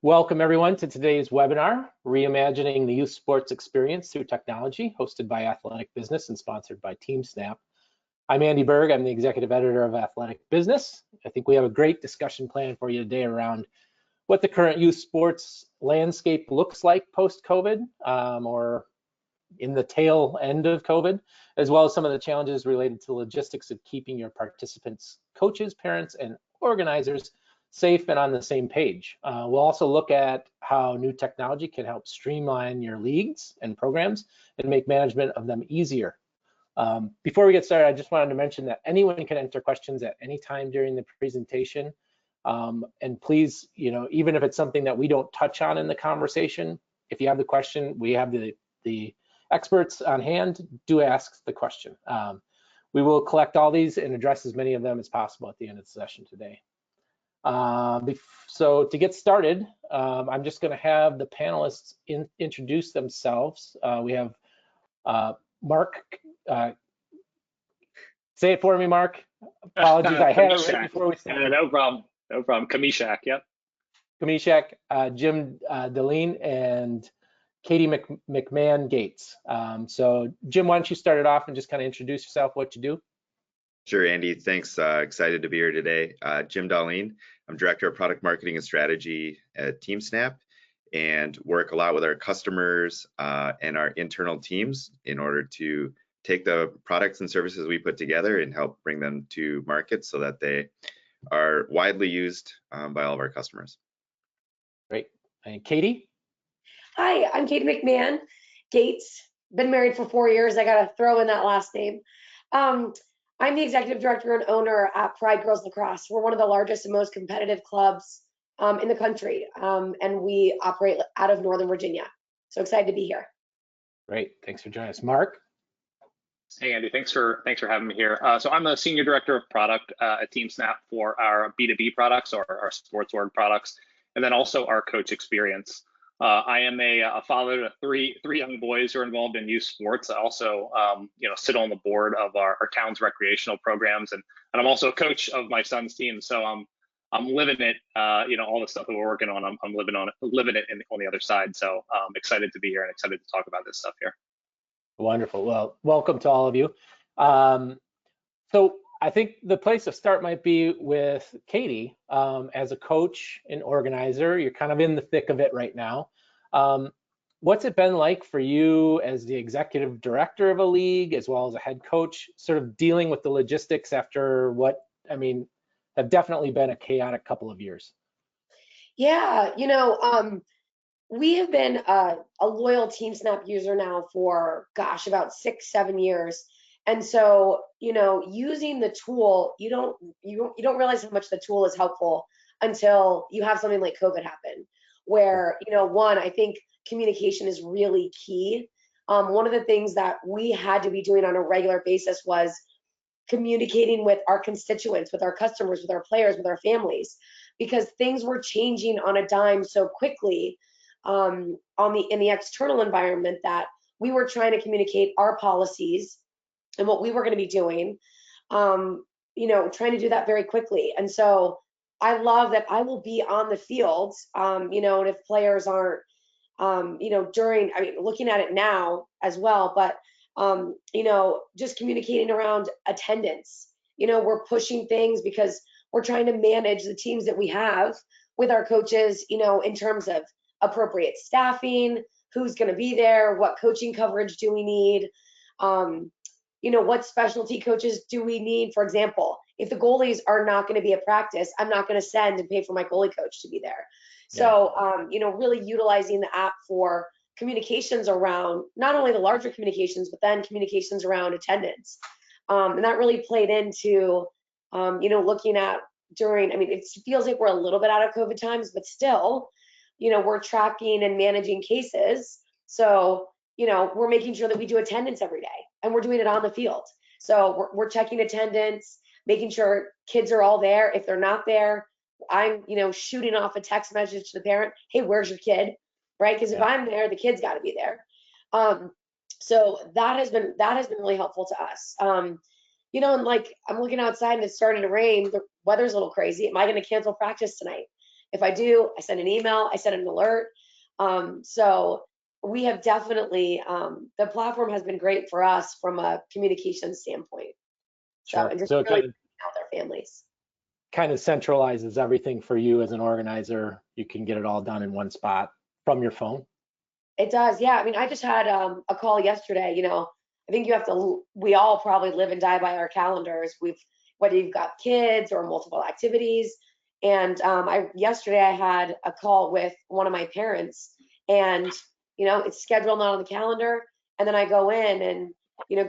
Welcome everyone to today's webinar, Reimagining the Youth Sports Experience Through Technology, hosted by Athletic Business and sponsored by TeamSnap. I'm Andy Berg, I'm the Executive Editor of Athletic Business. I think we have a great discussion plan for you today around what the current youth sports landscape looks like post-COVID, or in the tail end of COVID, as well as some of the challenges related to logistics of keeping your participants, coaches, parents, and organizers safe and on the same page. We'll also look at how new technology can help streamline your leagues and programs and make management of them easier. Before we get started, I just wanted to mention that anyone can enter questions at any time during the presentation. And please, even if it's something that we don't touch on in the conversation, if you have the question, we have the experts on hand. Do ask the question. We will collect all these and address as many of them as possible at the end of the session today. So to get started, I'm just going to have the panelists introduce themselves. We have Mark. Say it for me, Mark. Apologies, I had it right before we started. No problem. No problem. Kamishak, yep. Kamishak, Jim Deline, and Katie McMahon Gates. So Jim, why don't you start it off and just kind of introduce yourself, what you do? Sure, Andy, thanks. Excited to be here today. Jim Darlene, I'm Director of Product Marketing and Strategy at TeamSnap and work a lot with our customers and our internal teams in order to take the products and services we put together and help bring them to market so that they are widely used by all of our customers. Great. And Katie? Hi, I'm Katie McMahon Gates. Been married for 4 years. I got to throw in that last name. I'm the executive director and owner at Pride Girls Lacrosse. We're one of the largest and most competitive clubs in the country, and we operate out of Northern Virginia. So excited to be here. Great, thanks for joining us. Mark? Hey Andy, thanks for having me here. So I'm the Senior Director of Product at TeamSnap for our B2B products, or our sports org products, and then also our coach experience. I am a father to three young boys who are involved in youth sports. I also, sit on the board of our town's recreational programs, and I'm also a coach of my son's team. So I'm living it. All the stuff that we're working on, I'm living it on the other side. So I'm excited to be here and excited to talk about this stuff here. Wonderful. Well, welcome to all of you. So I think the place to start might be with Katie. As a coach and organizer, you're kind of in the thick of it right now. What's it been like for you as the executive director of a league, as well as a head coach, sort of dealing with the logistics after what, have definitely been a chaotic couple of years? Yeah, we have been a loyal TeamSnap user now for, about 6-7 years. And so, using the tool, you don't realize how much the tool is helpful until you have something like COVID happen, where, one, I think communication is really key. One of the things that we had to be doing on a regular basis was communicating with our constituents, with our customers, with our players, with our families, because things were changing on a dime so quickly in the external environment that we were trying to communicate our policies and what we were going to be doing, trying to do that very quickly. And so I love that I will be on the field, and if players aren't, looking at it now as well, but, just communicating around attendance. We're pushing things because we're trying to manage the teams that we have with our coaches, in terms of appropriate staffing, who's going to be there, what coaching coverage do we need, what specialty coaches do we need? For example, if the goalies are not going to be at practice, I'm not going to send and pay for my goalie coach to be there. So, really utilizing the app for communications around not only the larger communications, but then communications around attendance. And that really played into, looking at during, it feels like we're a little bit out of COVID times, but still, we're tracking and managing cases. So, we're making sure that we do attendance every day, and we're doing it on the field. So we're checking attendance, making sure kids are all there. If they're not there, I'm, shooting off a text message to the parent, hey, where's your kid? Right? Because if I'm there, the kid's got to be there. So that has been really helpful to us. And like I'm looking outside and it's starting to rain. The weather's a little crazy. Am I going to cancel practice tonight? If I do, I send an email, I send an alert. So we have definitely, the platform has been great for us from a communication standpoint. So, Sure. and just So it really out their families. kind of centralizes everything for you as an organizer. You can get it all done in one spot from your phone. It does, yeah. I mean, I just had a call yesterday. I think we all probably live and die by our calendars. Whether you've got kids or multiple activities. And yesterday I had a call with one of my parents, and it's scheduled on the calendar. And then I go in and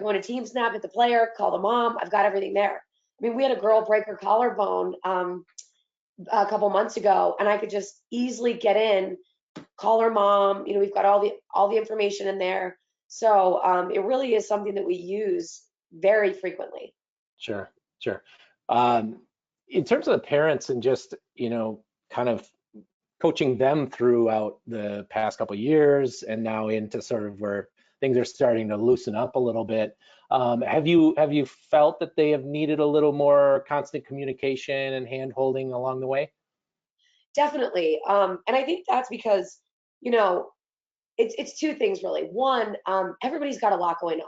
go into TeamSnap, hit the player, call the mom. I've got everything there. I mean, we had a girl break her collarbone a couple months ago, and I could just easily get in, call her mom. We've got all the information in there. So it really is something that we use very frequently. Sure, sure. In terms of the parents and just, kind of coaching them throughout the past couple of years and now into sort of where things are starting to loosen up a little bit. Have you felt that they have needed a little more constant communication and hand holding along the way? Definitely. And I think that's because, it's two things really. One, everybody's got a lot going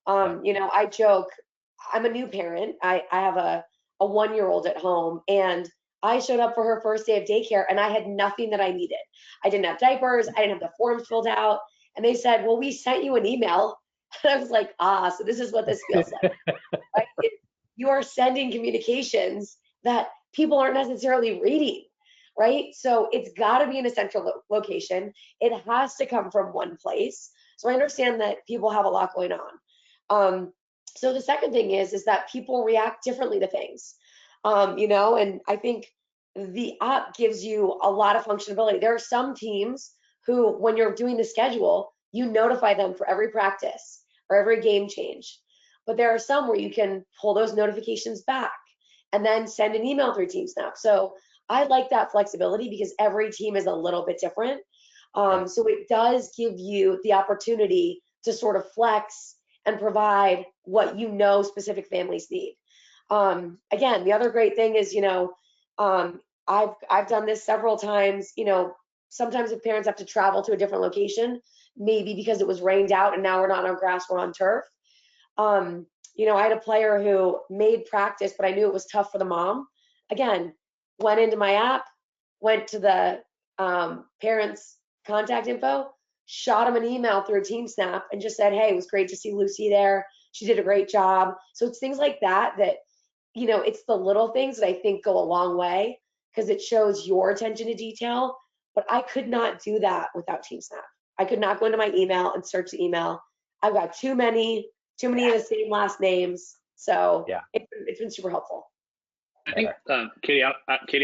on. I joke, I'm a new parent. I have a 1-year-old at home, and I showed up for her first day of daycare and I had nothing that I needed. I didn't have diapers. I didn't have the forms filled out. And they said, well, we sent you an email. And I was like, so this is what this feels like. Right? You are sending communications that people aren't necessarily reading, right? So it's got to be in a central location. It has to come from one place. So I understand that people have a lot going on. So the second thing is that people react differently to things, and I think the app gives you a lot of functionality. There are some teams who, when you're doing the schedule, you notify them for every practice or every game change. But there are some where you can pull those notifications back and then send an email through TeamSnap. So I like that flexibility because every team is a little bit different. So it does give you the opportunity to sort of flex and provide what specific families need. Again, the other great thing is, I've done this several times. Sometimes if parents have to travel to a different location, maybe because it was rained out and now we're not on grass, we're on turf. I had a player who made practice, but I knew it was tough for the mom. Again, went into my app, went to the parents' contact info, shot him an email through TeamSnap, and just said, hey, it was great to see Lucy there. She did a great job. So it's things like that it's the little things that I think go a long way because it shows your attention to detail. But I could not do that without TeamSnap. I could not go into my email and search the email. I've got too many of the same last names. So Yeah. It's been super helpful. I think, Katie, I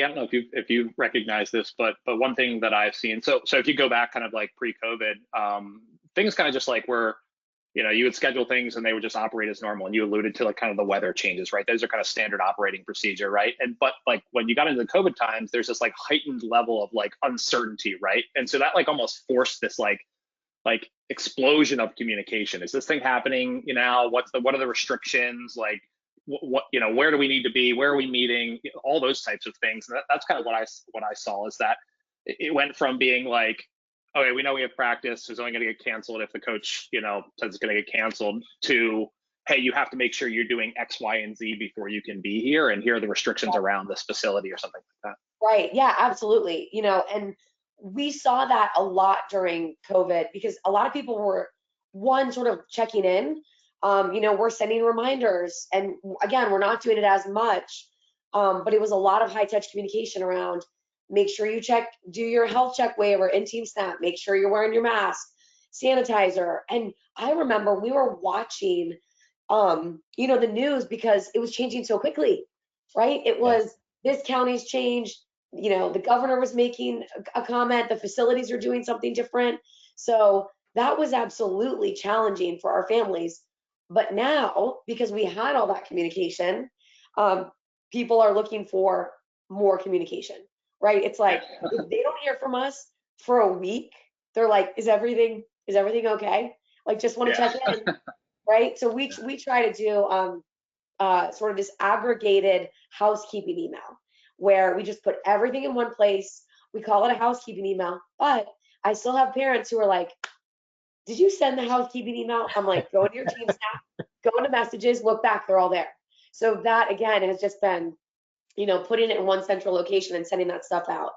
don't know if you recognize this, but one thing that I've seen, so if you go back kind of like pre-COVID, things kind of just like were, you would schedule things and they would just operate as normal. And you alluded to like kind of the weather changes, right? Those are kind of standard operating procedure, right? But like when you got into the COVID times, there's this like heightened level of like uncertainty, right? And so that like almost forced this like explosion of communication. Is this thing happening now? What are the restrictions? Like what where do we need to be? Where are we meeting? All those types of things. And that's kind of what I saw is that it went from being like, okay, we know we have practice, it's only going to get canceled if the coach, says it's going to get canceled, to, hey, you have to make sure you're doing X, Y, and Z before you can be here, and here are the restrictions around this facility or something like that. Right. Yeah, absolutely. And we saw that a lot during COVID because a lot of people were, one, sort of checking in. We're sending reminders, and again, we're not doing it as much, but it was a lot of high touch communication around. Make sure you do your health check waiver in TeamSnap. Make sure you're wearing your mask, sanitizer. And I remember we were watching, the news because it was changing so quickly, right? It was this county's changed. The governor was making a comment. The facilities are doing something different. So that was absolutely challenging for our families. But now, because we had all that communication, people are looking for more communication. Right? It's like if they don't hear from us for a week, they're like, is everything okay? Like, just want to check in, right? So we try to do sort of this aggregated housekeeping email where we just put everything in one place. We call it a housekeeping email, but I still have parents who are like, did you send the housekeeping email? I'm like, go into your TeamSnap, go into messages, look back, they're all there. So that again has just been, putting it in one central location and sending that stuff out.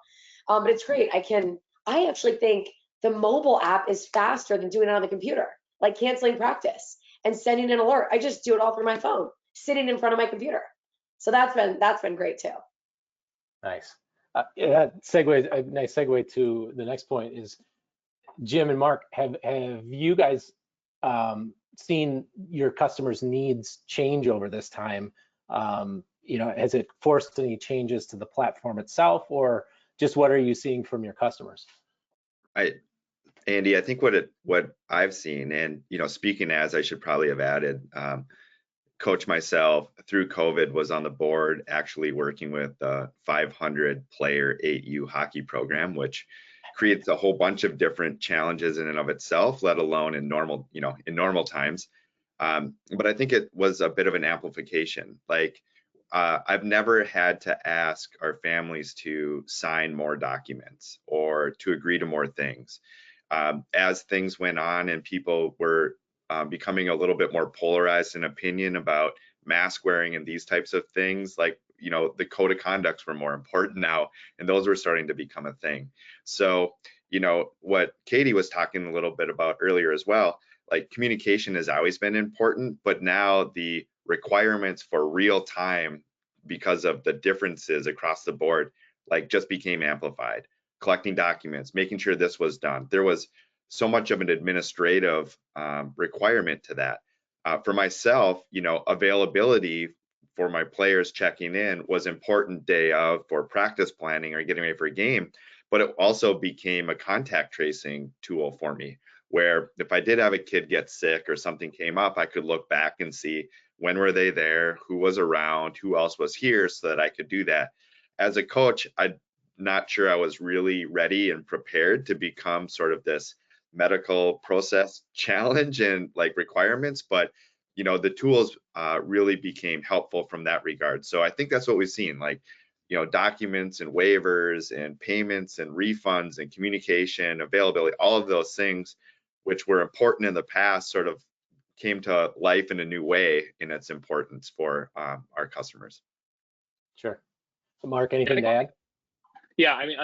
But it's great. I actually think the mobile app is faster than doing it on the computer, like canceling practice and sending an alert. I just do it all through my phone, sitting in front of my computer. So that's been great too. Nice. Yeah, a nice segue to the next point is, Jim and Mark, have you guys seen your customers' needs change over this time? Has it forced any changes to the platform itself, or just what are you seeing from your customers? Andy, I think what I've seen, and speaking as I should probably have added, coach myself through COVID was on the board actually working with the 500 player 8U hockey program, which creates a whole bunch of different challenges in and of itself, let alone in normal times. But I think it was a bit of an amplification. Like I've never had to ask our families to sign more documents or to agree to more things. As things went on and people were becoming a little bit more polarized in opinion about mask wearing and these types of things, like the code of conducts were more important now, and those were starting to become a thing. So what Katie was talking a little bit about earlier as well, like communication has always been important, but now the requirements for real time, because of the differences across the board, like just became amplified. Collecting documents, making sure this was done. There was so much of an administrative requirement to that. For myself, availability for my players checking in was important day of for practice planning or getting ready for a game, but it also became a contact tracing tool for me, where if I did have a kid get sick or something came up, I could look back and see when were they there, who was around, who else was here, so that I could do that. As a coach, I'm not sure I was really ready and prepared to become sort of this medical process challenge and like requirements, but the tools really became helpful from that regard. So I think that's what we've seen, like documents and waivers and payments and refunds and communication availability, all of those things which were important in the past sort of came to life in a new way in its importance for our customers. Sure. Mark, anything to add? Yeah, I mean,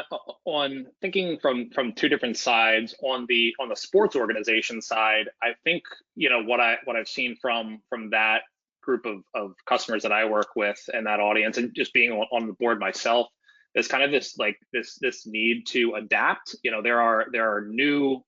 on thinking from two different sides, on the sports organization side, I think what I've seen from that group of customers that I work with and that audience, and just being on the board myself, is kind of this need to adapt. There are new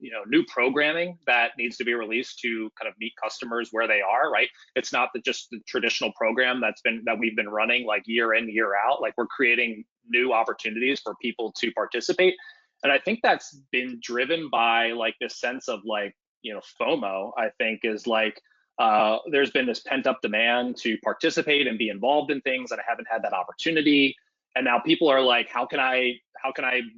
programming that needs to be released to kind of meet customers where they are, right? It's not just the traditional program that we've been running like year in, year out. Like we're creating new opportunities for people to participate. And I think that's been driven by like this sense of like, FOMO, I think, is like there's been this pent up demand to participate and be involved in things, and I haven't had that opportunity. And now people are like, how can I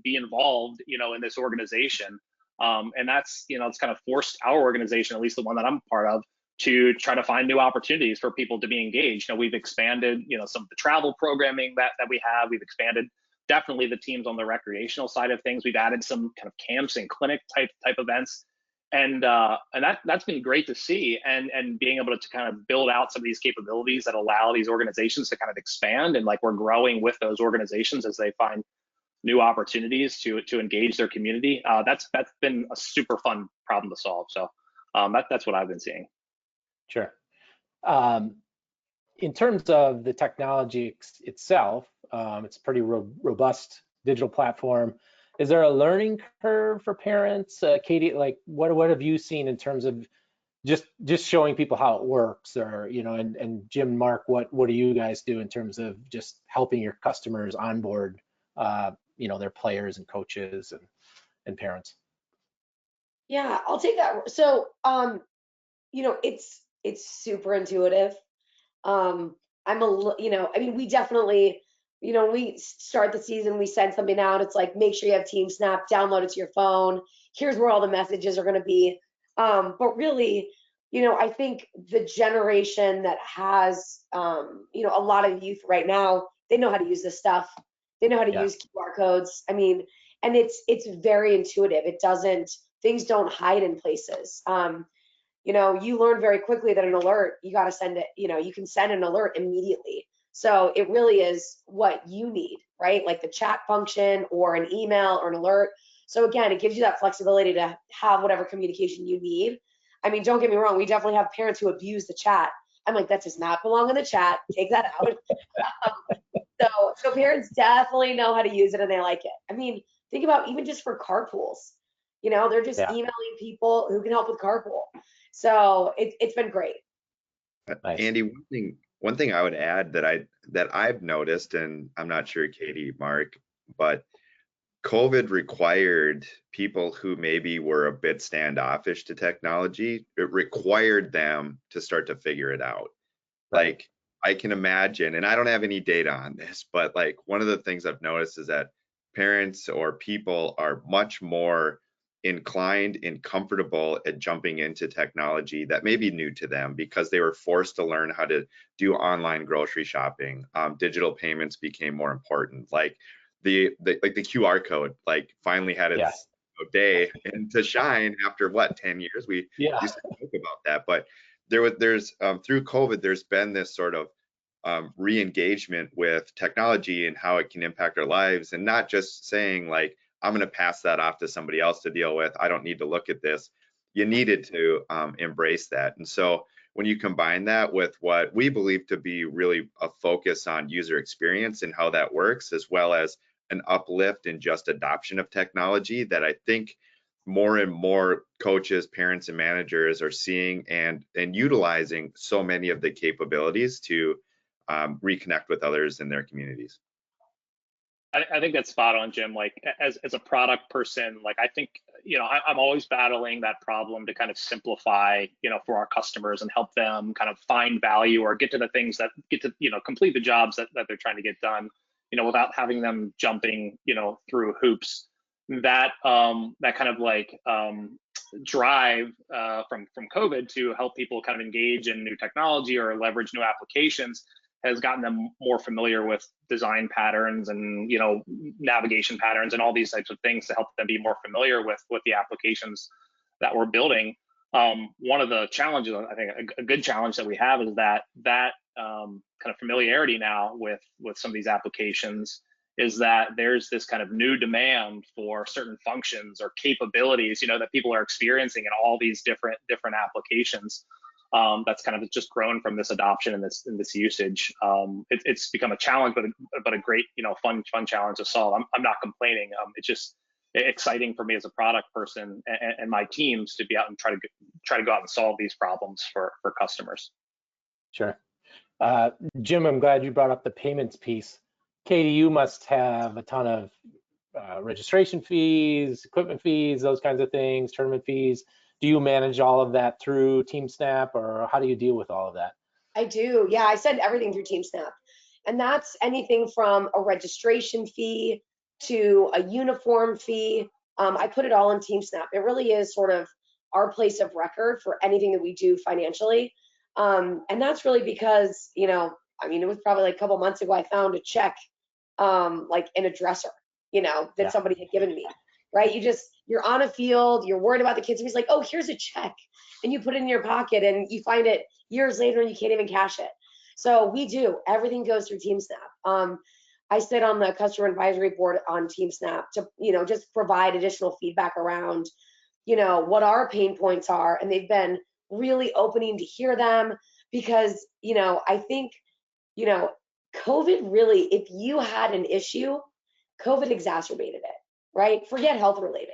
be involved, in this organization? And that's, it's kind of forced our organization, at least the one that I'm part of, to try to find new opportunities for people to be engaged. We've expanded, some of the travel programming that we have. We've expanded definitely the teams on the recreational side of things. We've added some kind of camps and clinic type events. And that's been great to see, and being able to kind of build out some of these capabilities that allow these organizations to kind of expand, and like we're growing with those organizations as they find new opportunities to engage their community. That's been a super fun problem to solve. So that's what I've been seeing. Sure. In terms of the technology itself, it's a pretty robust digital platform. Is there a learning curve for parents? Katie, like what have you seen in terms of just showing people how it works, or and Jim, Mark, what do you guys do in terms of just helping your customers onboard their players and coaches and parents? Yeah, I'll take that. So it's super intuitive. We definitely, when we start the season, we send something out. It's like, make sure you have TeamSnap, download it to your phone. Here's where all the messages are going to be. But really, I think the generation that has, a lot of youth right now, they know how to use this stuff. They know how to Yeah. use QR codes. I mean, and it's very intuitive. It doesn't, things don't hide in places. You know, you learn very quickly that an alert, you got to send it, you know, you can send an alert immediately. So it really is what you need, right? Like the chat function or an email or an alert. So again, it gives you that flexibility to have whatever communication you need. I mean, don't get me wrong, we definitely have parents who abuse the chat. I'm like, that does not belong in the chat. Take that out. So parents definitely know how to use it and they like it. I mean, think about even just for carpools. You know, they're just Yeah. emailing people who can help with carpool. So it's been great. Nice. Andy, one thing I would add that I've noticed, and I'm not sure Katie, Mark, but COVID required people who maybe were a bit standoffish to technology, it required them to start to figure it out. Right. Like I can imagine, and I don't have any data on this, but like one of the things I've noticed is that parents or people are much more inclined and comfortable at jumping into technology that may be new to them because they were forced to learn how to do online grocery shopping. Digital payments became more important. Like the QR code like finally had Yeah. its day and to shine after what 10 years. We Yeah. used to talk about that, but there's through COVID, there's been this sort of re-engagement with technology and how it can impact our lives, and not just saying like, I'm going to pass that off to somebody else to deal with. I don't need to look at this. You needed to embrace that. And so when you combine that with what we believe to be really a focus on user experience and how that works, as well as an uplift in just adoption of technology, that I think more and more coaches, parents, and managers are seeing and utilizing so many of the capabilities to reconnect with others in their communities. I think that's spot on, Jim. Like as a product person, like I think, you know, I'm always battling that problem to kind of simplify, you know, for our customers and help them kind of find value or get to the things that get to, you know, complete the jobs that they're trying to get done, you know, without having them jumping, you know, through hoops. That that kind of like drive from COVID to help people kind of engage in new technology or leverage new applications has gotten them more familiar with design patterns and, you know, navigation patterns and all these types of things to help them be more familiar with the applications that we're building. One of the challenges, I think a good challenge that we have is that kind of familiarity now with some of these applications is that there's this kind of new demand for certain functions or capabilities, you know, that people are experiencing in all these different applications. That's kind of just grown from this adoption and this usage. It's become a challenge, but a great, you know, fun challenge to solve. I'm not complaining. It's just exciting for me as a product person and my teams to be out and try to go out and solve these problems for customers. Sure. Jim, I'm glad you brought up the payments piece. Katie, you must have a ton of registration fees, equipment fees, those kinds of things, tournament fees. Do you manage all of that through TeamSnap, or how do you deal with all of that? I do. Yeah, I send everything through TeamSnap. And that's anything from a registration fee to a uniform fee. I put it all in TeamSnap. It really is sort of our place of record for anything that we do financially. And that's really because, you know, I mean, it was probably like a couple months ago, I found a check like in a dresser, you know, that somebody had given me, right? You're on a field, you're worried about the kids. And he's like, oh, here's a check. And you put it in your pocket and you find it years later and you can't even cash it. So we do, everything goes through TeamSnap. I sit on the customer advisory board on TeamSnap to, you know, just provide additional feedback around, you know, what our pain points are. And they've been really opening to hear them because, you know, I think, you know, COVID really, if you had an issue, COVID exacerbated it, right? Forget health related.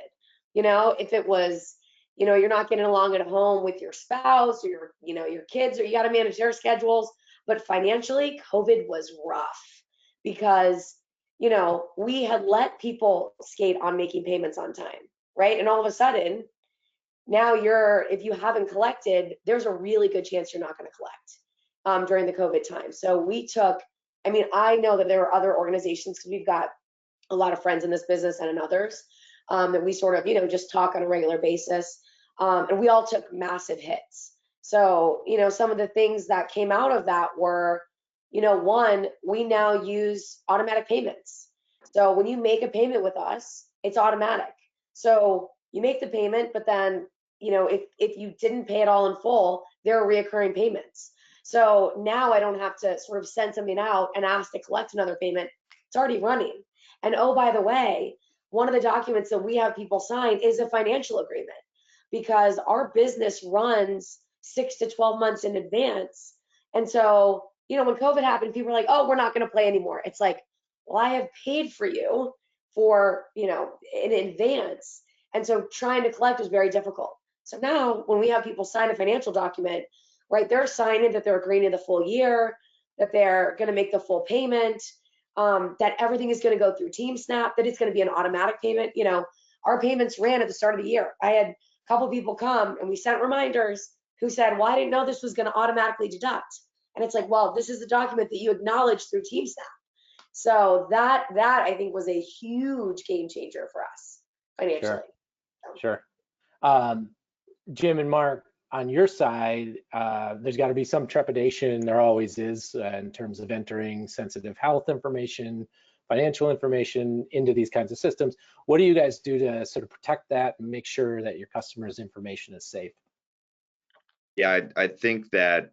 You know, if it was, you know, you're not getting along at home with your spouse or your, you know, your kids, or you got to manage their schedules. But financially, COVID was rough because, you know, we had let people skate on making payments on time, right? And all of a sudden, now if you haven't collected, there's a really good chance you're not going to collect during the COVID time. So we took, I mean, I know that there are other organizations because we've got a lot of friends in this business and in others that we sort of, you know, just talk on a regular basis. And we all took massive hits. So, you know, some of the things that came out of that were, you know, one, we now use automatic payments. So when you make a payment with us, it's automatic. So you make the payment, but then, if you didn't pay it all in full, there are reoccurring payments. So now I don't have to sort of send something out and ask to collect another payment. It's already running. And oh, by the way, one of the documents that we have people sign is a financial agreement, because our business runs 6 to 12 months in advance. And so, when COVID happened, people were like, oh, we're not going to play anymore. It's like, well, I have paid for you for, in advance. And so trying to collect is very difficult. So now when we have people sign a financial document, right, they're signing that they're agreeing to the full year, that they're going to make the full payment, that everything is going to go through TeamSnap, that it's going to be an automatic payment. Our payments ran at the start of the year. I had a couple people come and we sent reminders who said, well, I didn't know this was going to automatically deduct. And it's like, well, this is the document that you acknowledge through TeamSnap. So that I think was a huge game changer for us financially. Sure. Jim and Mark, on your side, there's got to be some trepidation. There always is in terms of entering sensitive health information, financial information into these kinds of systems. What do you guys do to sort of protect that and make sure that your customers' information is safe? Yeah, I think that,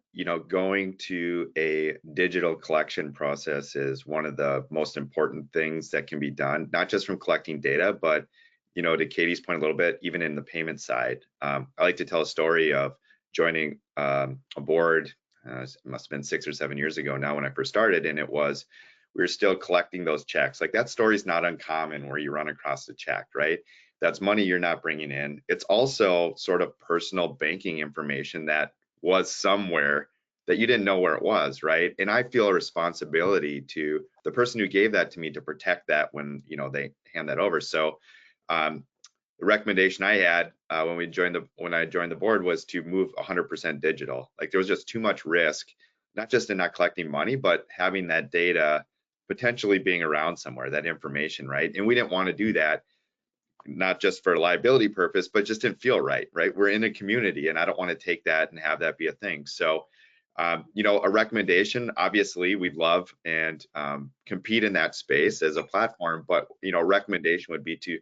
going to a digital collection process is one of the most important things that can be done, not just from collecting data, but, to Katie's point a little bit, even in the payment side. I like to tell a story of joining a board, it must have been 6 or 7 years ago now when I first started, and we were still collecting those checks. Like, that story is not uncommon where you run across the check, right? That's money you're not bringing in. It's also sort of personal banking information that was somewhere that you didn't know where it was, right? And I feel a responsibility to the person who gave that to me to protect that when, they hand that over. So the recommendation I had when I joined the board was to move 100% digital. Like, there was just too much risk, not just in not collecting money, but having that data potentially being around somewhere, that information, right? And we didn't want to do that, not just for a liability purpose, but just didn't feel right? We're in a community and I don't want to take that and have that be a thing. So, a recommendation, obviously we'd love and compete in that space as a platform, but, a recommendation would be to,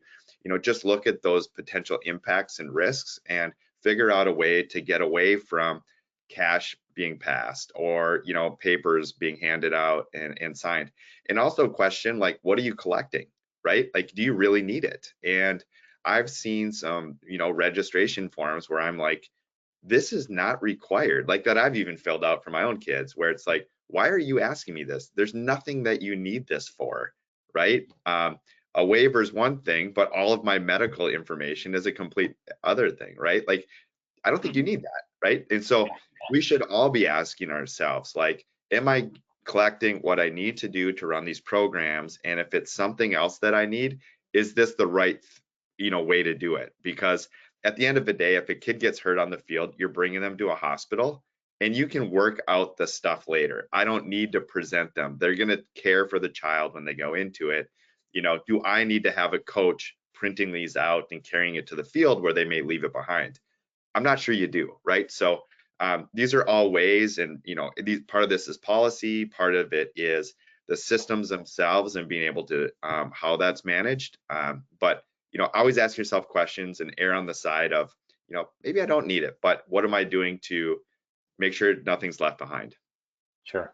just look at those potential impacts and risks and figure out a way to get away from cash being passed or, papers being handed out and signed. And also question, like, what are you collecting? Right? Like, do you really need it? And I've seen some, registration forms where I'm like, this is not required, like that I've even filled out for my own kids, where it's like, why are you asking me this? There's nothing that you need this for, right? A waiver is one thing, but all of my medical information is a complete other thing, right? Like, I don't think you need that, right? And so we should all be asking ourselves, like, am I collecting what I need to do to run these programs? And if it's something else that I need, is this the right, way to do it? Because at the end of the day, if a kid gets hurt on the field, you're bringing them to a hospital and you can work out the stuff later. I don't need to present them. They're going to care for the child when they go into it. Do I need to have a coach printing these out and carrying it to the field where they may leave it behind? I'm not sure you do, right? So these are all ways, and part of this is policy, part of it is the systems themselves and being able to how that's managed. But always ask yourself questions and err on the side of maybe I don't need it, but what am I doing to make sure nothing's left behind? Sure.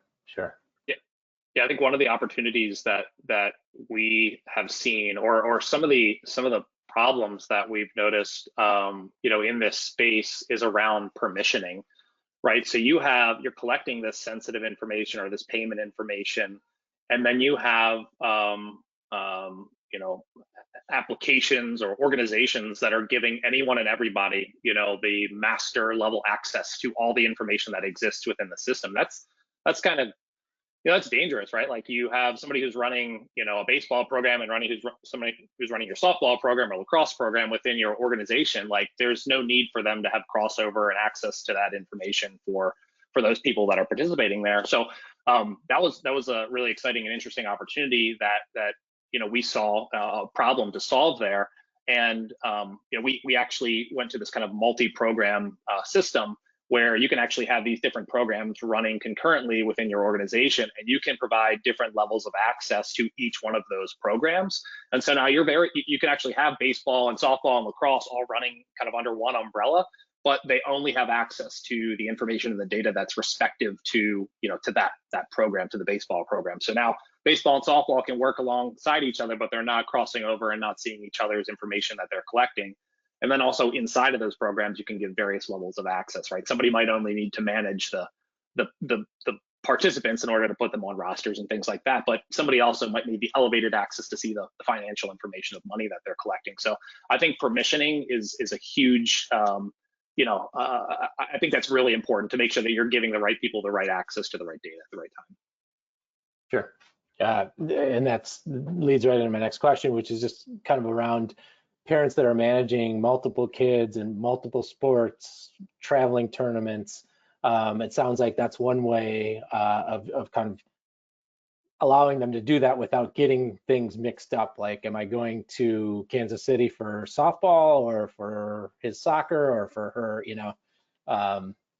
Yeah, I think one of the opportunities that we have seen, or some of the problems that we've noticed, in this space is around permissioning, right? So you're collecting this sensitive information or this payment information, and then you have, applications or organizations that are giving anyone and everybody, the master level access to all the information that exists within the system. That's kind of, that's dangerous, right? Like, you have somebody who's running, a baseball program and somebody who's running your softball program or lacrosse program within your organization. Like, there's no need for them to have crossover and access to that information for those people that are participating there. So that was a really exciting and interesting opportunity that we saw a problem to solve there. And we actually went to this kind of multi-program system where you can actually have these different programs running concurrently within your organization, and you can provide different levels of access to each one of those programs. And so now you can actually have baseball and softball and lacrosse all running kind of under one umbrella, but they only have access to the information and the data that's respective to, to that program, to the baseball program. So now baseball and softball can work alongside each other, but they're not crossing over and not seeing each other's information that they're collecting. And then also inside of those programs, you can give various levels of access, right? Somebody might only need to manage the participants in order to put them on rosters and things like that, but somebody also might need the elevated access to see the financial information of money that they're collecting. So I think permissioning is a huge, I think that's really important to make sure that you're giving the right people the right access to the right data at the right time. Sure. And that leads right into my next question, which is just kind of around parents that are managing multiple kids and multiple sports, traveling tournaments. It sounds like that's one way of kind of allowing them to do that without getting things mixed up. Like, am I going to Kansas City for softball or for his soccer or for her,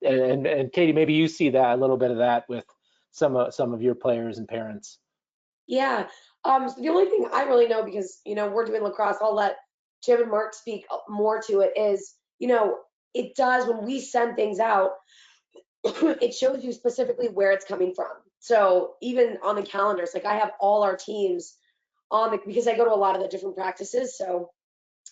and Katie, maybe you see that a little bit of that with some of your players and parents. Yeah. So the only thing I really know, because, we're doing lacrosse, I'll let Jim and Mark speak more to it, is, it does, when we send things out, it shows you specifically where it's coming from. So even on the calendars, like I have all our teams on because I go to a lot of the different practices. So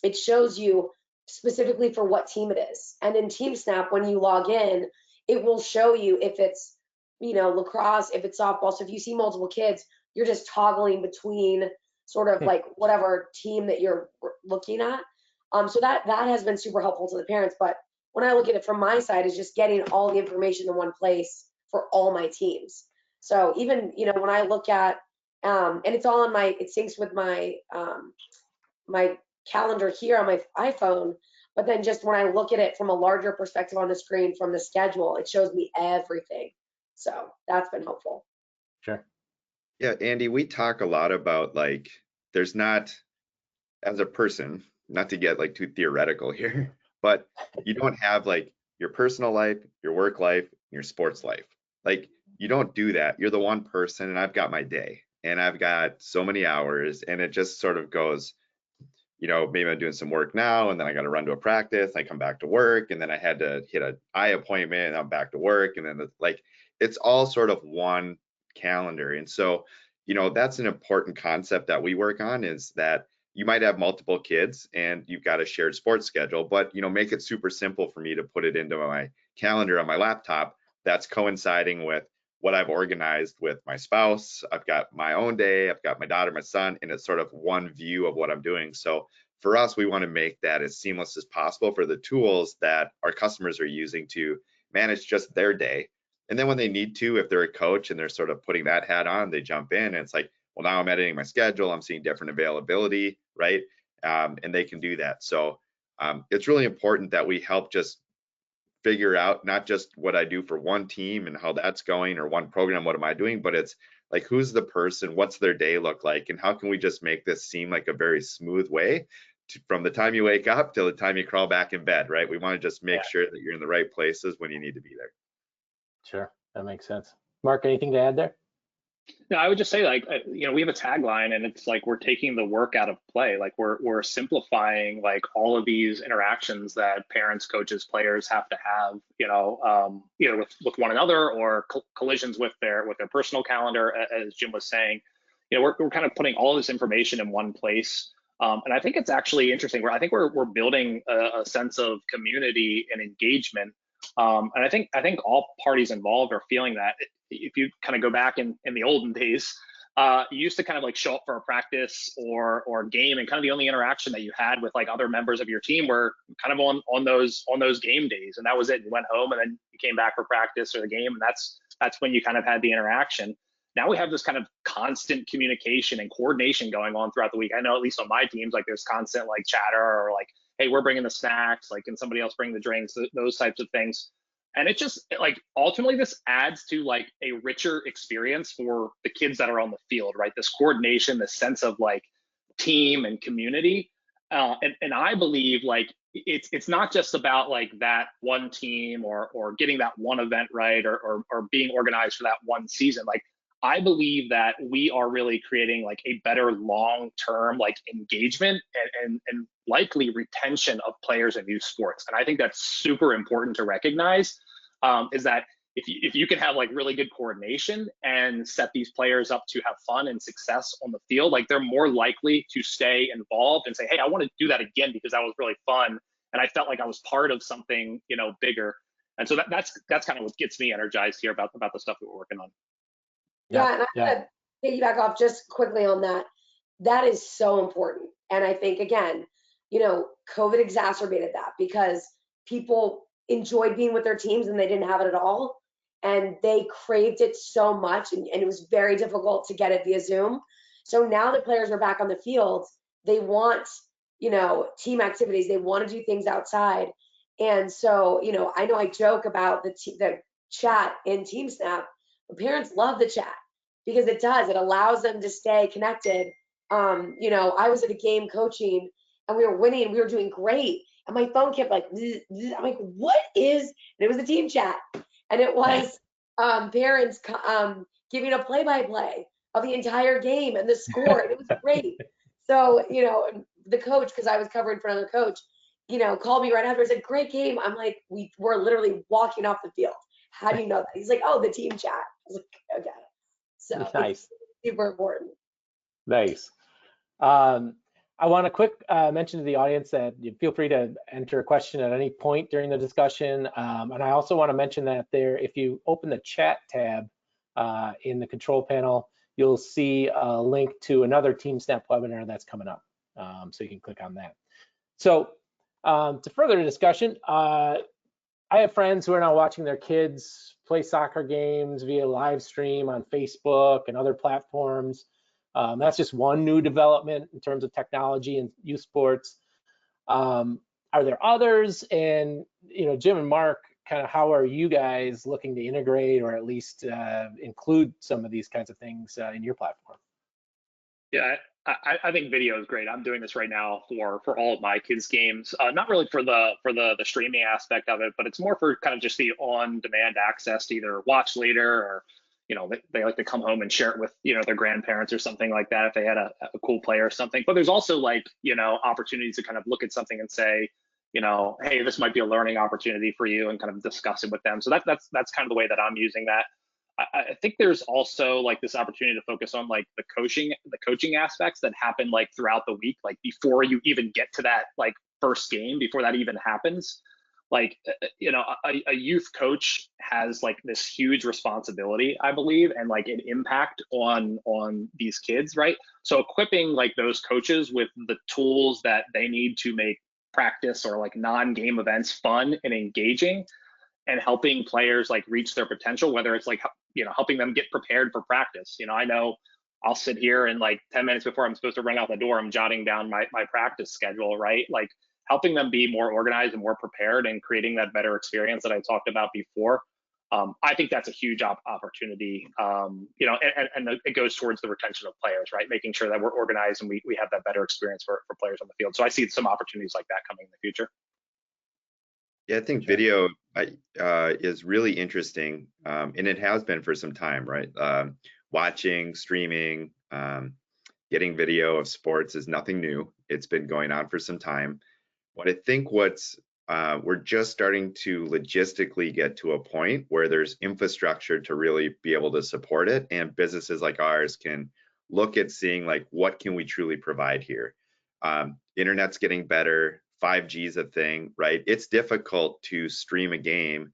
it shows you specifically for what team it is. And in TeamSnap, when you log in, it will show you if it's, lacrosse, if it's softball. So if you see multiple kids, you're just toggling between sort of like whatever team that you're looking at. So that has been super helpful to the parents. But when I look at it from my side, is just getting all the information in one place for all my teams. So even, when I look at, and it's all on it syncs with my, my calendar here on my iPhone, but then just when I look at it from a larger perspective on the screen from the schedule, it shows me everything. So that's been helpful. Sure. Yeah, Andy, we talk a lot about there's not, as a person, not to get too theoretical here, but you don't have your personal life, your work life, your sports life. You don't do that. You're the one person, and I've got my day, and I've got so many hours, and it just sort of goes, maybe I'm doing some work now, and then I got to run to a practice, I come back to work, and then I had to hit an eye appointment, and I'm back to work, and then it's all sort of one calendar. And so, that's an important concept that we work on, is that you might have multiple kids and you've got a shared sports schedule, but make it super simple for me to put it into my calendar on my laptop that's coinciding with what I've organized with my spouse. I've got my own day, I've got my daughter, my son, and it's sort of one view of what I'm doing. So for us, we want to make that as seamless as possible for the tools that our customers are using to manage just their day. And then when they need to, if they're a coach and they're sort of putting that hat on, they jump in and it's like, well, now I'm editing my schedule, I'm seeing different availability, right? And they can do that. So it's really important that we help just figure out not just what I do for one team and how that's going, or one program, what am I doing, but it's who's the person, what's their day look like, and how can we just make this seem like a very smooth way from the time you wake up till the time you crawl back in bed, right? We want to just make sure that you're in the right places when you need to be there. Sure, that makes sense. Mark, anything to add there? No, I would just say we have a tagline, and it's we're taking the work out of play. We're simplifying all of these interactions that parents, coaches, players have to have, either with one another or collisions with their personal calendar, as Jim was saying. We're kind of putting all this information in one place. And I think it's actually interesting. I think we're building a sense of community and engagement. And I think all parties involved are feeling that. If you kind of go back in the olden days, you used to kind of show up for a practice or game, and kind of the only interaction that you had with other members of your team were kind of on those game days, and that was it. You went home and then you came back for practice or the game, and that's when you kind of had the interaction. Now we have this kind of constant communication and coordination going on throughout the week. I know at least on my teams, there's constant chatter, or hey, we're bringing the snacks, can somebody else bring the drinks, those types of things. And it just ultimately this adds to a richer experience for the kids that are on the field, right? This coordination, this sense of team and community. And I believe it's not just about like that one team or getting that one event right or being organized for that one season. Like I believe that we are really creating like a better long-term like engagement and likely retention of players in youth sports. And I think that's super important to recognize, is that if you can have like really good coordination and set these players up to have fun and success on the field, like they're more likely to stay involved and say, hey, I want to do that again because that was really fun and I felt like I was part of something, you know, bigger. And so that's kind of what gets me energized here about the stuff that we're working on. Yeah, and I'm gonna piggyback off just quickly on that. That is so important. And I think again, you know, COVID exacerbated that because people enjoyed being with their teams and they didn't have it at all. And they craved it so much, and it was very difficult to get it via Zoom. So now that players are back on the field, they want, you know, team activities. They want to do things outside. And so, you know I joke about the chat in TeamSnap. The parents love the chat because it allows them to stay connected. You know, I was at a game coaching and we were winning and we were doing great. And my phone kept like, zzz, zzz. I'm like, what is, and it was a team chat. And it was parents giving a play-by-play of the entire game and the score. And it was great. So, you know, the coach, because I was covering for another coach, you know, called me right after and said, great game. I'm like, we were literally walking off the field. How do you know that? He's like, oh, the team chat. I was like, okay. So Nice. it's super important. Nice. I want to quick mention to the audience that you feel free to enter a question at any point during the discussion. And I also want to mention that if you open the chat tab in the control panel, you'll see a link to another TeamSnap webinar that's coming up. So you can click on that. So to further the discussion, I have friends who are now watching their kids play soccer games via live stream on Facebook and other platforms. That's just one new development in terms of technology and youth sports. Are there others? And, you know, Jim and Mark, kind of how are you guys looking to integrate or at least include some of these kinds of things in your platform? Yeah, I think video is great. I'm doing this right now for all of my kids' games. Not really for the streaming aspect of it, but it's more for kind of just the on-demand access to either watch later or, you know, they like to come home and share it with, you know, their grandparents or something like that if they had a cool play or something. But there's also like, you know, opportunities to kind of look at something and say, you know, hey, this might be a learning opportunity for you and kind of discuss it with them. So that's kind of the way that I'm using that. I think there's also like this opportunity to focus on like the coaching aspects that happen like throughout the week, like before you even get to that like first game, before that even happens. Like, you know, a youth coach has like this huge responsibility, I believe, and like an impact on these kids, right? So equipping like those coaches with the tools that they need to make practice or like non-game events fun and engaging, and helping players like reach their potential, whether it's like, you know, helping them get prepared for practice. You know, I know I'll sit here and like 10 minutes before I'm supposed to run out the door, I'm jotting down my practice schedule, right? Like helping them be more organized and more prepared and creating that better experience that I talked about before. I think that's a huge opportunity, you know, and it goes towards the retention of players, right? Making sure that we're organized and we have that better experience for players on the field. So I see some opportunities like that coming in the future. Yeah, I think video is really interesting, and it has been for some time, right? Watching, streaming, getting video of sports is nothing new. It's been going on for some time. But I think we're just starting to logistically get to a point where there's infrastructure to really be able to support it, and businesses like ours can look at seeing like what can we truly provide here. Internet's getting better. 5G is a thing, right? It's difficult to stream a game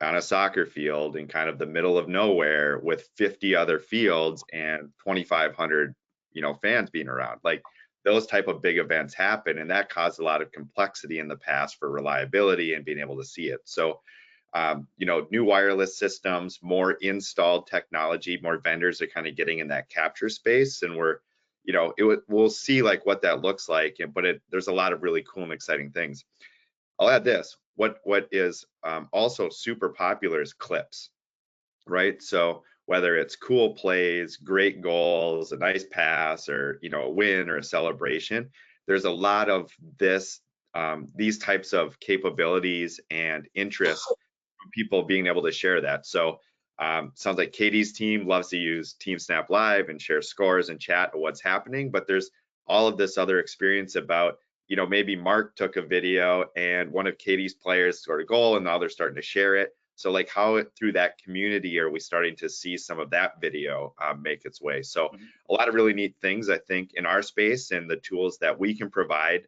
on a soccer field in kind of the middle of nowhere with 50 other fields and 2,500, you know, fans being around. Like those type of big events happen, and that caused a lot of complexity in the past for reliability and being able to see it. So, you know, new wireless systems, more installed technology, more vendors are kind of getting in that capture space, and you know, we'll see like what that looks like, but there's a lot of really cool and exciting things. I'll add this, what is also super popular is clips, right? So whether it's cool plays, great goals, a nice pass, or, you know, a win or a celebration, there's a lot of this these types of capabilities and interests from people being able to share that. So sounds like Katie's team loves to use TeamSnap Live and share scores and chat of what's happening, but there's all of this other experience about, you know, maybe Mark took a video and one of Katie's players scored a goal and now they're starting to share it. So like how through that community are we starting to see some of that video make its way? So a lot of really neat things, I think, in our space and the tools that we can provide,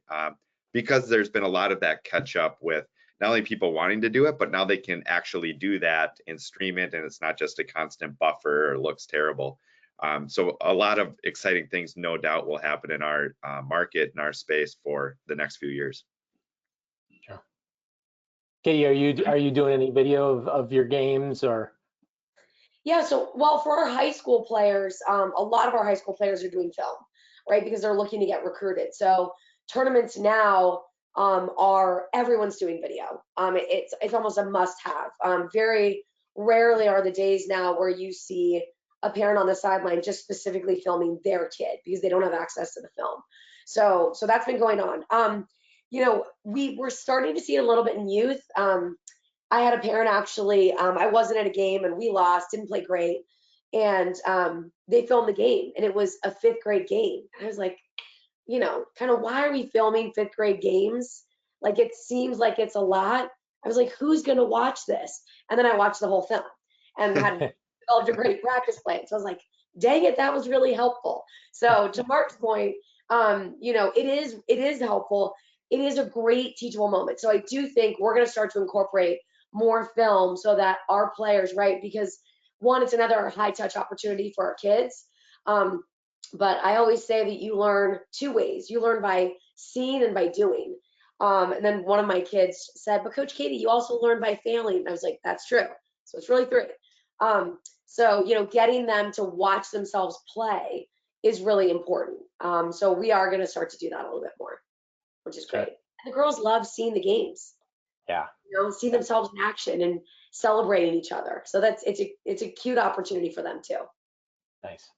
because there's been a lot of that catch up with not only people wanting to do it, but now they can actually do that and stream it, and it's not just a constant buffer or looks terrible. So a lot of exciting things, no doubt, will happen in our market, in our space for the next few years. Sure. Katie, are you doing any video of your games or? Yeah, so well, for our high school players, a lot of our high school players are doing film, right? Because they're looking to get recruited. So tournaments now are everyone's doing video. It's almost a must-have. Very rarely are the days now where you see a parent on the sideline just specifically filming their kid because they don't have access to the film. So that's been going on. You know, we're starting to see it a little bit in youth. I had a parent actually, I wasn't at a game and we lost, didn't play great. And they filmed the game and it was a 5th grade game. I was like, you know, kind of why are we filming 5th grade games? Like it seems like it's a lot. I was like, who's going to watch this? And then I watched the whole film and had developed a great practice plan. So I was like, dang it, that was really helpful. So to Mark's point, you know, it is helpful. It is a great teachable moment. So I do think we're going to start to incorporate more film so that our players, right? Because one, it's another high touch opportunity for our kids. But I always say that you learn 2 ways. You learn by seeing and by doing. And then one of my kids said, but Coach Katie, you also learn by failing. And I was like, that's true. So it's really 3. So, you know, getting them to watch themselves play is really important. So we are going to start to do that a little bit more, which is great. And the girls love seeing the games. Yeah. You know, seeing themselves in action and celebrating each other. So it's a cute opportunity for them too. Nice.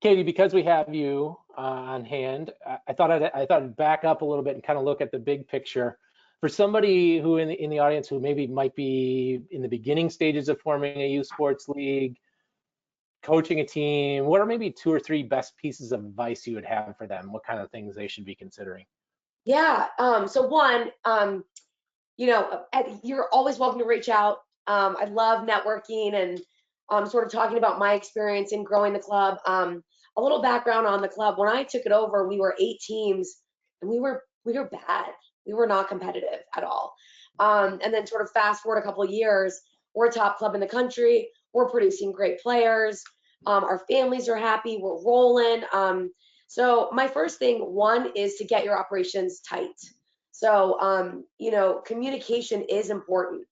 Katie, because we have you on hand, I thought I'd back up a little bit and kind of look at the big picture. For somebody who in the audience who maybe might be in the beginning stages of forming a youth sports league, coaching a team, what are maybe 2 or 3 best pieces of advice you would have for them? What kind of things they should be considering? Yeah. So one, you know, you're always welcome to reach out. I love networking and sort of talking about my experience in growing the club. A little background on the club. When I took it over, we were 8 teams and we were bad. We were not competitive at all. And then sort of fast forward a couple of years, we're a top club in the country. We're producing great players. Our families are happy. We're rolling. So my first thing, one, is to get your operations tight. So, you know, communication is important.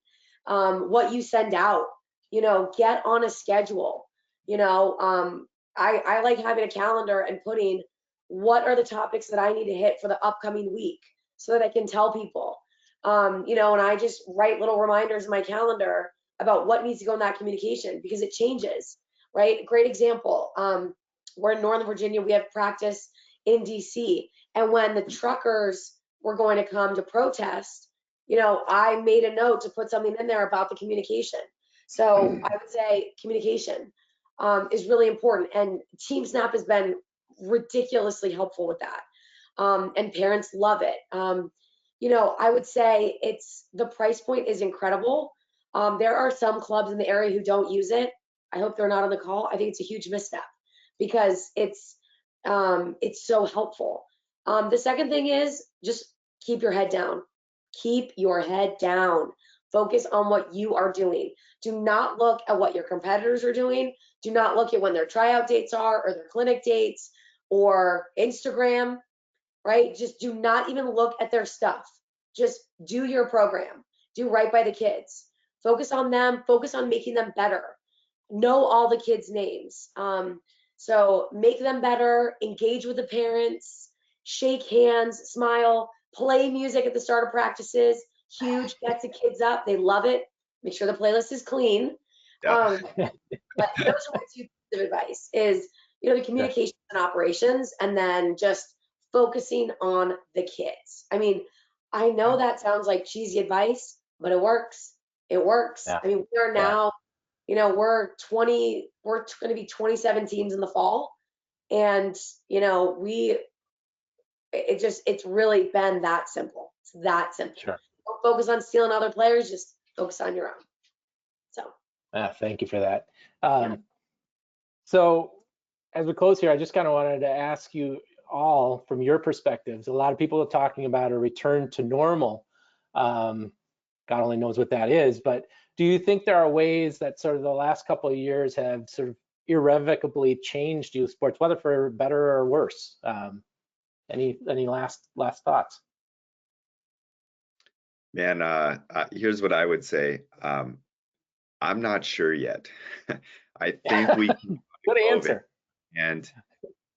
What you send out, you know, get on a schedule. You know, I like having a calendar and putting what are the topics that I need to hit for the upcoming week so that I can tell people. You know, and I just write little reminders in my calendar about what needs to go in that communication because it changes, right? Great example. We're in Northern Virginia. We have practice in DC. And when the truckers were going to come to protest, you know, I made a note to put something in there about the communication. So I would say communication is really important. And TeamSnap has been ridiculously helpful with that. And parents love it. You know, I would say the price point is incredible. There are some clubs in the area who don't use it. I hope they're not on the call. I think it's a huge misstep because it's so helpful. The second thing is just keep your head down. Keep your head down. Focus on what you are doing. Do not look at what your competitors are doing. Do not look at when their tryout dates are or their clinic dates or Instagram, right? Just do not even look at their stuff. Just do your program. Do right by the kids. Focus on them. Focus on making them better. Know all the kids' names. So make them better. Engage with the parents. Shake hands. Smile. Play music at the start of practices. Huge. Gets the kids up. They love it. Make sure the playlist is clean. Yeah. But those are my 2 pieces of advice is, you know, the communications and operations, and then just focusing on the kids. I mean, I know that sounds like cheesy advice, but it works. It works. Yeah. I mean, we are now, we're going to be 27 teams in the fall. And, it's really been that simple. It's that simple. Sure. Don't focus on stealing other players, just focus on your own. So. Thank you for that. Yeah. So as we close here, I just kind of wanted to ask you all from your perspectives. A lot of people are talking about a return to normal. God only knows what that is, but do you think there are ways that sort of the last couple of years have sort of irrevocably changed youth sports, whether for better or worse? Any last thoughts? Man, here's what I would say. I'm not sure yet. I think we can Good COVID. answer. And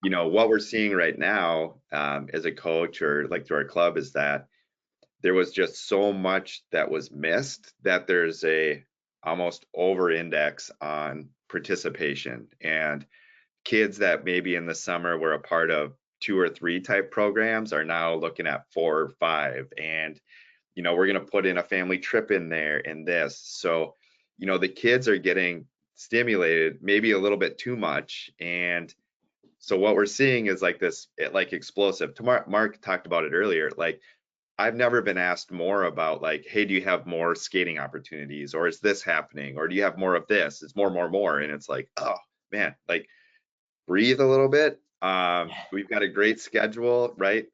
what we're seeing right now as a coach or like through our club is that there was just so much that was missed that there's a almost over index on participation, and kids that maybe in the summer were a part of 2 or 3 type programs are now looking at 4 or 5, and we're going to put in a family trip in there in this. So the kids are getting stimulated maybe a little bit too much, and so what we're seeing is like this like explosive. Mark talked about it earlier. Like, I've never been asked more about like, hey, do you have more skating opportunities, or is this happening, or do you have more of this? It's more, and it's like, oh man, like breathe a little bit. We've got a great schedule, right?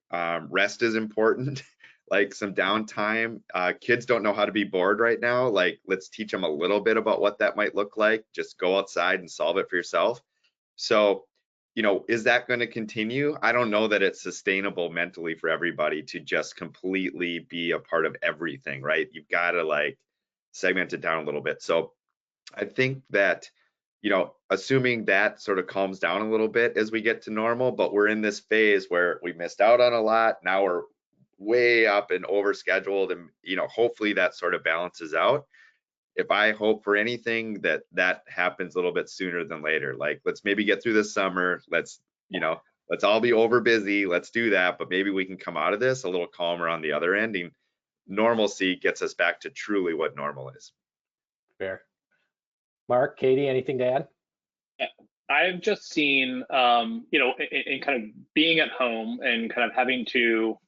Rest is important. Like some downtime. Kids don't know how to be bored right now. Like, let's teach them a little bit about what that might look like. Just go outside and solve it for yourself. So, is that going to continue? I don't know that it's sustainable mentally for everybody to just completely be a part of everything, right? You've got to like segment it down a little bit. So I think that, assuming that sort of calms down a little bit as we get to normal, but we're in this phase where we missed out on a lot. Now we're way up and overscheduled, and hopefully that sort of balances out. If I hope for anything, that happens a little bit sooner than later. Like, let's maybe get through this summer. Let's all be over busy. Let's do that, but maybe we can come out of this a little calmer on the other end, and normalcy gets us back to truly what normal is. Fair. Mark, Katie, anything to add? I've just seen, in kind of being at home and kind of having to,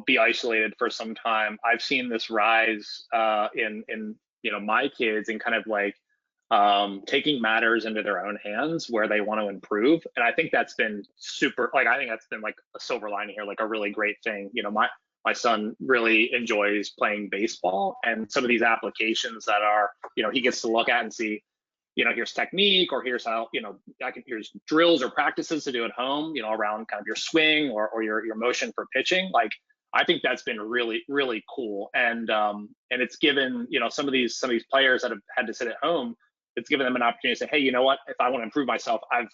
be isolated for some time. I've seen this rise in my kids and kind of like taking matters into their own hands where they want to improve. And I think that's been super, like, I think that's been like a silver lining here, like a really great thing. My son really enjoys playing baseball, and some of these applications that are, he gets to look at and see, here's technique, or here's how, here's drills or practices to do at home, around kind of your swing or your motion for pitching. Like, I think that's been really, really cool. And it's given, some of these players that have had to sit at home, it's given them an opportunity to say, hey, you know what, if I want to improve myself, I've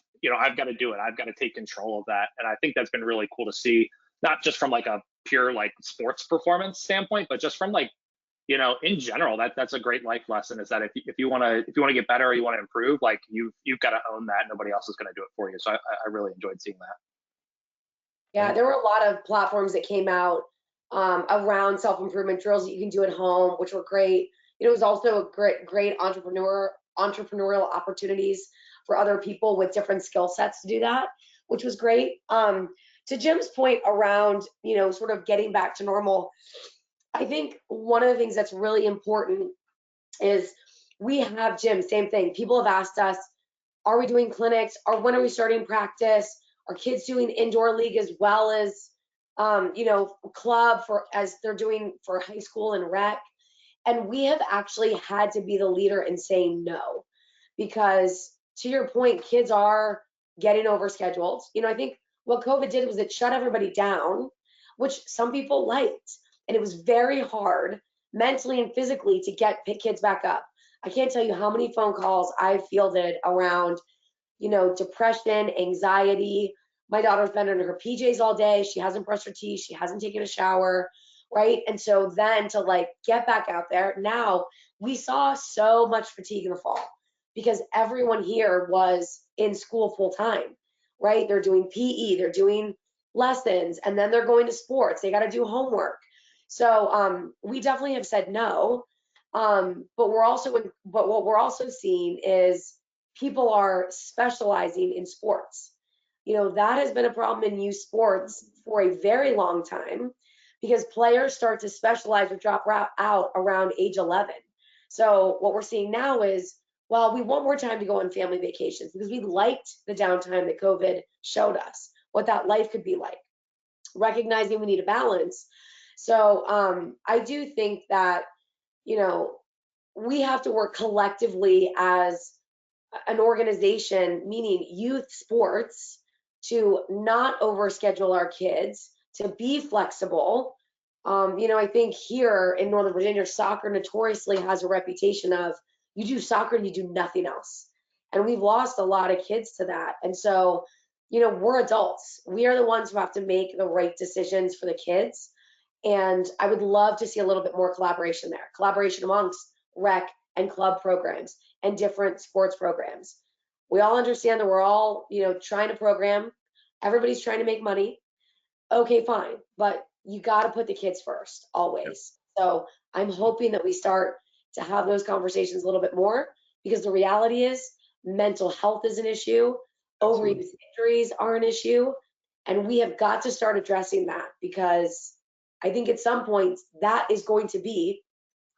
got to do it. I've got to take control of that. And I think that's been really cool to see, not just from like a pure like sports performance standpoint, but just from like, in general, that's a great life lesson, is that if you want to get better or you want to improve, like you've got to own that. Nobody else is going to do it for you. So I really enjoyed seeing that. Yeah, there were a lot of platforms that came out around self-improvement drills that you can do at home, which were great. It was also a great entrepreneurial opportunities for other people with different skill sets to do that, which was great. To Jim's point around, sort of getting back to normal, I think one of the things that's really important is we have gyms, same thing. People have asked us, are we doing clinics, or when are we starting practice? Are kids doing indoor league as well as, club as they're doing for high school and rec? And we have actually had to be the leader in saying no, because to your point, kids are getting overscheduled. I think what COVID did was it shut everybody down, which some people liked. And it was very hard mentally and physically to get kids back up. I can't tell you how many phone calls I've fielded around, depression, anxiety. My daughter's been in her PJs all day. She hasn't brushed her teeth. She hasn't taken a shower, right? And so then to like get back out there, now we saw so much fatigue in the fall because everyone here was in school full time, right? They're doing PE, they're doing lessons, and then they're going to sports. They got to do homework. So we definitely have said no. But what we're also seeing is people are specializing in sports. That has been a problem in youth sports for a very long time because players start to specialize or drop out around age 11. So what we're seeing now is, well, we want more time to go on family vacations because we liked the downtime that COVID showed us, what that life could be like, recognizing we need a balance. So I do think that, we have to work collectively as an organization, meaning youth sports, to not overschedule our kids, to be flexible. I think here in Northern Virginia, soccer notoriously has a reputation of you do soccer and you do nothing else. And we've lost a lot of kids to that. And so, we're adults. We are the ones who have to make the right decisions for the kids. And I would love to see a little bit more collaboration there, collaboration amongst rec and club programs and different sports programs. We all understand that we're all, trying to program. Everybody's trying to make money. Okay, fine. But you got to put the kids first, always. So I'm hoping that we start to have those conversations a little bit more, because the reality is mental health is an issue. Overuse injuries are an issue. And we have got to start addressing that, because I think at some point that is going to be,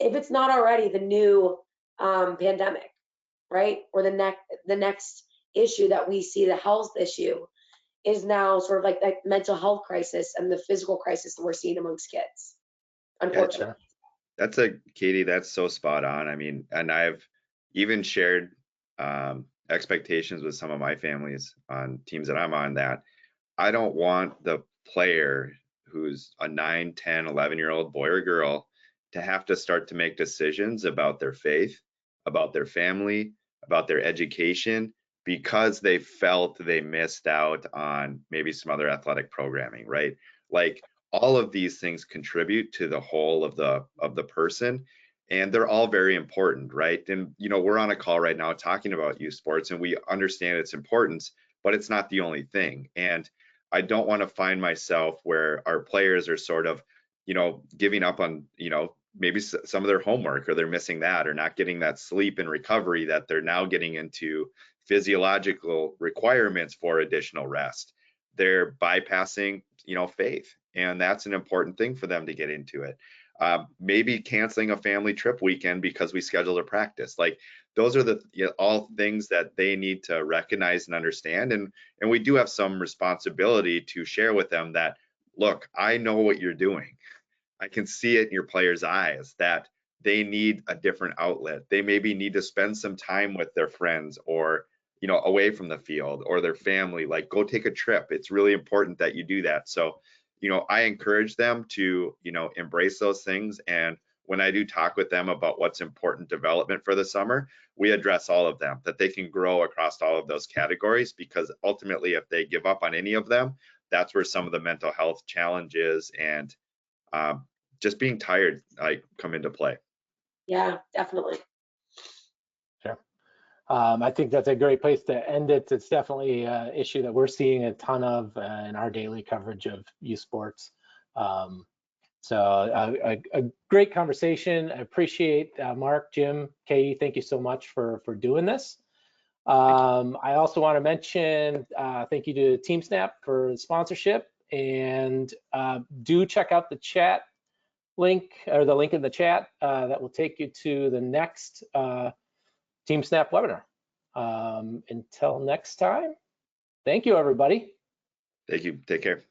if it's not already, the new pandemic, right? Or the next issue that we see, the health issue, is now sort of like that mental health crisis and the physical crisis that we're seeing amongst kids, unfortunately. Katie, that's so spot on. I mean, and I've even shared expectations with some of my families on teams that I'm on, that I don't want the player who's a 9, 10, 11-year-old boy or girl to have to start to make decisions about their faith, about their family, about their education, because they felt they missed out on maybe some other athletic programming, right? Like, all of these things contribute to the whole of the person, and they're all very important, right? And we're on a call right now talking about youth sports, and we understand its importance, but it's not the only thing. And I don't want to find myself where our players are sort of, giving up on, maybe some of their homework, or they're missing that, or not getting that sleep and recovery that they're now getting into physiological requirements for additional rest. They're bypassing, faith, and that's an important thing for them to get into it. Maybe canceling a family trip weekend because we scheduled a practice. Like, those are the all things that they need to recognize and understand. And we do have some responsibility to share with them that, look, I know what you're doing. I can see it in your players' eyes that they need a different outlet. They maybe need to spend some time with their friends, or away from the field, or their family. Like, go take a trip. It's really important that you do that. So I encourage them to embrace those things. And when I do talk with them about what's important development for the summer, we address all of them, that they can grow across all of those categories, because ultimately, if they give up on any of them, that's where some of the mental health challenges and just being tired come into play. Yeah, definitely. Sure. I think that's a great place to end it. It's definitely an issue that we're seeing a ton of in our daily coverage of youth sports. So a great conversation. I appreciate Mark, Jim, Katie, thank you so much for doing this. I also want to mention thank you to TeamSnap for sponsorship, and do check out the chat link, or the link in the chat that will take you to the next TeamSnap webinar. Until next time, thank you, everybody. Thank you. Take care.